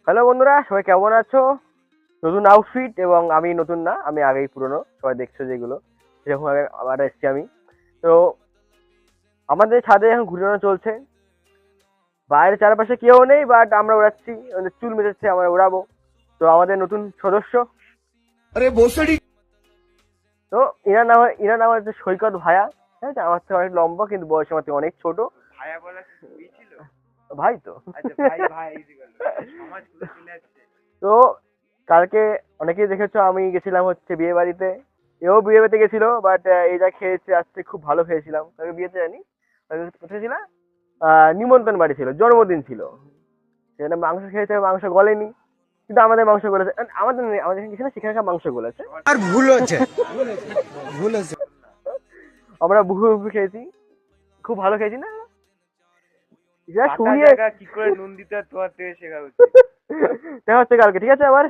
Hello বন্ধুরা, সবাই কেমন আছো? নতুন আউটফিট এবং আমি নতুন না, আমি আগেই পুরনো, সবাই দেখছো যেগুলো সেরকম আগে আবার এসছি আমি। তো আমাদের ছাদে এখন ঘুরানো চলছে, বাইরে চারপাশে কেউ নেই, বাট আমরা উড়াচ্ছি, আমাদের চুল মেজাচ্ছে, আমরা উড়াবো। তো আমাদের নতুন সদস্য, अरे भोसड़ी তো ইনার নাম হচ্ছে সৈকত ভাইয়া। ঠিক আছে, আমার থেকে অনেক লম্বা কিন্তু বয়স আমার থেকে অনেক ছোট। ভাইয়া বলা কি ছিল? ভাই তো আচ্ছা ভাই ভাই সমাজ খুলে চলে আসছে। তো কালকে অনেকেই দেখেছো আমি গেছিলাম হচ্ছে বিয়ে বাড়িতে, এও বিয়ে বাড়িতে গেছিল, বাট এই যা খেয়েছে আজকে খুব ভালো খেয়েছিলাম। কালকে বিয়েতে জানি কোথায় ছিলাম, নিমন্ত্রণ বাড়ি ছিল, জন্মদিন ছিল, সেখানে মাংস খেয়েছে, মাংস গলেনি, কিন্তু আমাদের মাংস গলেছে। আমাদের নেই, আমাদের যেখানে গেছিলাম সেখানকার মাংস গলেছে। আর ভুল হচ্ছে ভুল হচ্ছে আমরা বহু বহু খেয়েছি, খুব ভালো খেয়েছি না? যা কাটা শুনিয়ে জায়গা কি করে নুন দিতে হয় তোমার থেকে শেখা উচিত। দেখা হচ্ছে কালকে, ঠিক আছে আবার।